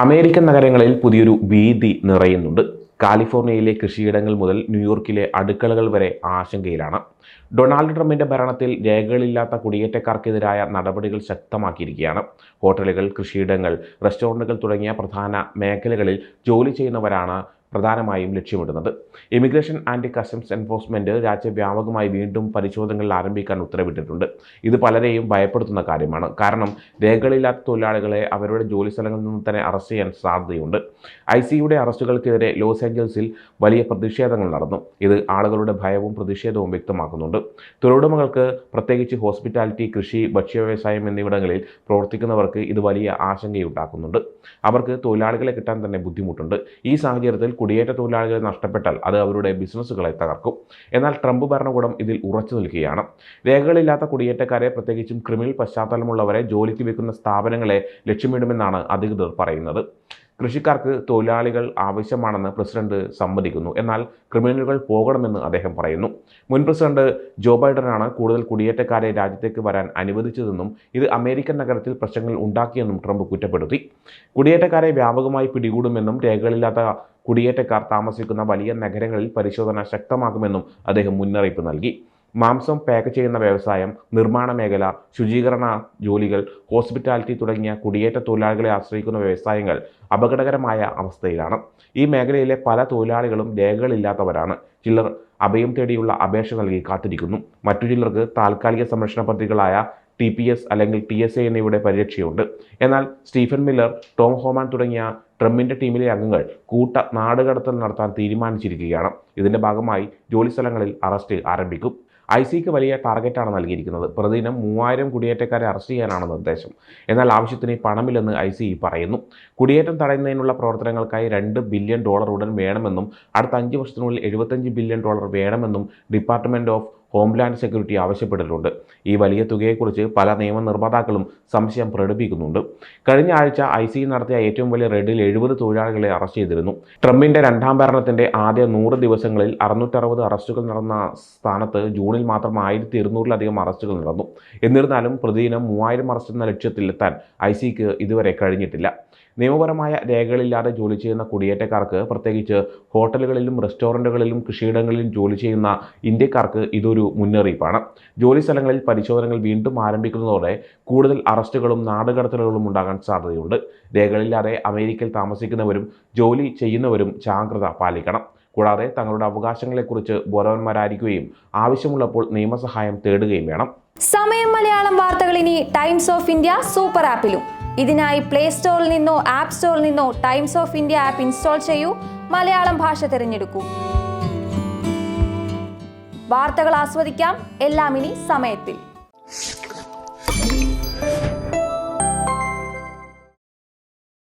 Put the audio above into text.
American നഗരങ്ങളിൽ പുതിയൊരു ഭീതി നിറയുന്നുണ്ട്. കാലിഫോർണിയയിലെ കൃഷിയിടങ്ങൾ മുതൽ ന്യൂയോർക്കിലെ അടുക്കളകൾ വരെ ആശങ്കയിലാണ്. ഡൊണാൾഡ് ട്രംപിന്റെ ഭരണത്തിൽ രേഖകളില്ലാത്ത കുടിയേറ്റക്കാർക്കെതിരായ നടപടികൾ ശക്തമാക്കിയിരിക്കുകയാണ്. ഹോട്ടലുകൾ, കൃഷിയിടങ്ങൾ, റെസ്റ്റോറന്റുകൾ തുടങ്ങിയ പ്രധാന മേഖലകളിൽ ജോലി ചെയ്യുന്നവരാണ് പ്രധാനമായും ലക്ഷ്യമിടുന്നത്. ഇമിഗ്രേഷൻ ആൻഡ് കസ്റ്റംസ് എൻഫോഴ്സ്മെന്റ് രാജ്യവ്യാപകമായി വീണ്ടും പരിശോധനകൾ ആരംഭിക്കാൻ ഉത്തരവിട്ടിട്ടുണ്ട്. ഇത് പലരെയും ഭയപ്പെടുത്തുന്ന കാര്യമാണ്. കാരണം രേഖകളില്ലാത്ത തൊഴിലാളികളെ അവരുടെ ജോലി സ്ഥലങ്ങളിൽ നിന്ന് തന്നെ അറസ്റ്റ് ചെയ്യാൻ സാധ്യതയുണ്ട്. ഐസിയുടെ അറസ്റ്റുകൾക്കെതിരെ ലോസ് ഏഞ്ചൽസിൽ വലിയ പ്രതിഷേധങ്ങൾ നടന്നു. ഇത് ആളുകളുടെ ഭയവും പ്രതിഷേധവും വ്യക്തമാക്കുന്നുണ്ട്. തൊഴിലുടമകൾക്ക്, പ്രത്യേകിച്ച് ഹോസ്പിറ്റാലിറ്റി, കൃഷി, ഭക്ഷ്യവ്യവസായം എന്നിവിടങ്ങളിൽ പ്രവർത്തിക്കുന്നവർക്ക് ഇത് വലിയ ആശങ്കയുണ്ടാക്കുന്നുണ്ട്. അവർക്ക് തൊഴിലാളികളെ കിട്ടാൻ തന്നെ ബുദ്ധിമുട്ടുണ്ട്. ഈ സാഹചര്യത്തിൽ കുടിയേറ്റ തൊഴിലാളികളെ നഷ്ടപ്പെട്ടാൽ അത് അവരുടെ ബിസിനസ്സുകളെ തകർക്കും. എന്നാൽ ട്രംപ് ഭരണകൂടം ഇതിൽ ഉറച്ചു നിൽക്കുകയാണ്. രേഖകളില്ലാത്ത കുടിയേറ്റക്കാരെ, പ്രത്യേകിച്ചും ക്രിമിനൽ പശ്ചാത്തലമുള്ളവരെ ജോലിക്ക് വെക്കുന്ന സ്ഥാപനങ്ങളെ ലക്ഷ്യമിടുമെന്നാണ് അധികൃതർ പറയുന്നത്. കൃഷിക്കാർക്ക് തൊഴിലാളികൾ ആവശ്യമാണെന്ന് പ്രസിഡന്റ് സമ്മതിക്കുന്നു. എന്നാൽ ക്രിമിനലുകൾ പോകണമെന്ന് അദ്ദേഹം പറയുന്നു. മുൻ പ്രസിഡന്റ് ജോ ബൈഡനാണ് കൂടുതൽ കുടിയേറ്റക്കാരെ രാജ്യത്തേക്ക് വരാൻ അനുവദിച്ചതെന്നും ഇത് അമേരിക്കൻ നഗരത്തിൽ പ്രശ്നങ്ങൾ ഉണ്ടാക്കിയെന്നും ട്രംപ് കുറ്റപ്പെടുത്തി. കുടിയേറ്റക്കാരെ വ്യാപകമായി പിടികൂടുമെന്നും രേഖകളില്ലാത്ത കുടിയേറ്റക്കാർ താമസിക്കുന്ന വലിയ നഗരങ്ങളിൽ പരിശോധന ശക്തമാക്കുമെന്നും അദ്ദേഹം മുന്നറിയിപ്പ് നൽകി. മാംസം പാക്ക് ചെയ്യുന്ന വ്യവസായം, നിർമ്മാണ മേഖല, ശുചീകരണ ജോലികൾ, ഹോസ്പിറ്റാലിറ്റി തുടങ്ങിയ കുടിയേറ്റ തൊഴിലാളികളെ ആശ്രയിക്കുന്ന വ്യവസായങ്ങൾ അപകടകരമായ അവസ്ഥയിലാണ്. ഈ മേഖലയിലെ പല തൊഴിലാളികളും രേഖകളില്ലാത്തവരാണ്. ചിലർ അഭയം തേടിയുള്ള അപേക്ഷ നൽകി കാത്തിരിക്കുന്നു. മറ്റു ചിലർക്ക് താൽക്കാലിക സംരക്ഷണ പദ്ധതികളായ TPS അല്ലെങ്കിൽ TSA എന്നിവയുടെ പരിരക്ഷയുണ്ട്. എന്നാൽ സ്റ്റീഫൻ മില്ലർ, ടോം ഹോമാൻ തുടങ്ങിയ ട്രംപിന്റെ ടീമിലെ അംഗങ്ങൾ നാടുകടത്തൽ നടത്താൻ തീരുമാനിച്ചിരിക്കുകയാണ്. ഇതിന്റെ ഭാഗമായി ജോലിസ്ഥലങ്ങളിൽ അറസ്റ്റ് ആരംഭിക്കും. ICക്ക് വലിയ ടാർഗറ്റാണ് നൽകിയിരിക്കുന്നത്. പ്രതിദിനം 3000 കുടിയേറ്റക്കാരെ അറസ്റ്റ് ചെയ്യാനാണ് നിർദ്ദേശം. എന്നാൽ ആവശ്യത്തിന് പണമില്ലെന്ന് IC പറയുന്നു. കുടിയേറ്റം തടയുന്നതിനുള്ള പ്രവർത്തനങ്ങൾക്കായി $2 ബില്യൺ ഉടൻ വേണമെന്നും അടുത്ത 5 വർഷത്തിനുള്ളിൽ $75 ബില്യൺ വേണമെന്നും ഡിപ്പാർട്ട്മെന്റ് ഓഫ് ഹോംലാൻഡ് സെക്യൂരിറ്റി ആവശ്യപ്പെട്ടിട്ടുണ്ട്. ഈ വലിയ തുകയെക്കുറിച്ച് പല നിയമ നിർമ്മാതാക്കളും സംശയം പ്രകടിപ്പിക്കുന്നുണ്ട്. കഴിഞ്ഞ ആഴ്ച IC നടത്തിയ ഏറ്റവും വലിയ റെയ്ഡിൽ 70 തൊഴിലാളികളെ അറസ്റ്റ് ചെയ്തിരുന്നു. ട്രംപിന്റെ രണ്ടാം ഭരണത്തിന്റെ ആദ്യ 100 ദിവസങ്ങളിൽ 660 അറസ്റ്റുകൾ നടന്ന സ്ഥാനത്ത് ജൂണിൽ മാത്രം 1200-ലധികം അറസ്റ്റുകൾ നടന്നു. എന്നിരുന്നാലും പ്രതിദിനം 3000 അറസ്റ്റ് എന്ന ലക്ഷ്യത്തിലെത്താൻ ICക്ക് ഇതുവരെ കഴിഞ്ഞിട്ടില്ല. നിയമപരമായ രേഖകളില്ലാതെ ജോലി ചെയ്യുന്ന കുടിയേറ്റക്കാർക്ക്, പ്രത്യേകിച്ച് ഹോട്ടലുകളിലും റെസ്റ്റോറൻറ്റുകളിലും കൃഷിയിടങ്ങളിലും ജോലി ചെയ്യുന്ന ഇന്ത്യക്കാർക്ക് ഇതൊരു മുന്നറിയിപ്പാണ്. ജോലി സ്ഥലങ്ങളിൽ പരിശോധനകൾ വീണ്ടും ആരംഭിക്കുന്നതോടെ കൂടുതൽ അറസ്റ്റുകളും നാടുകടത്തലുകളും ഉണ്ടാകാൻ സാധ്യതയുണ്ട്. രേഖകളില്ലാതെ അമേരിക്കയിൽ താമസിക്കുന്നവരും ജോലി ചെയ്യുന്നവരും ജാഗ്രത പാലിക്കണം. കൂടാതെ തങ്ങളുടെ അവകാശങ്ങളെക്കുറിച്ച് ബോധവാന്മാരായിരിക്കുകയും ആവശ്യമുള്ളപ്പോൾ നിയമസഹായം തേടുകയും വേണം. സമയം മലയാളം വാർത്തകൾ ഇനി ടൈംസ് ഓഫ് ഇന്ത്യ സൂപ്പർ ആപ്പിലും. ഇതിനായി പ്ലേ സ്റ്റോറിൽ നിന്നോ ആപ്പ് സ്റ്റോറിൽ നിന്നോ times of India app install ചെയ്യൂ. മലയാളം ഭാഷ തിരഞ്ഞെടുക്കൂ. വാർത്തകൾ ആസ്വദിക്കാം. എല്ലാം ഇനി സമയത്തിൽ.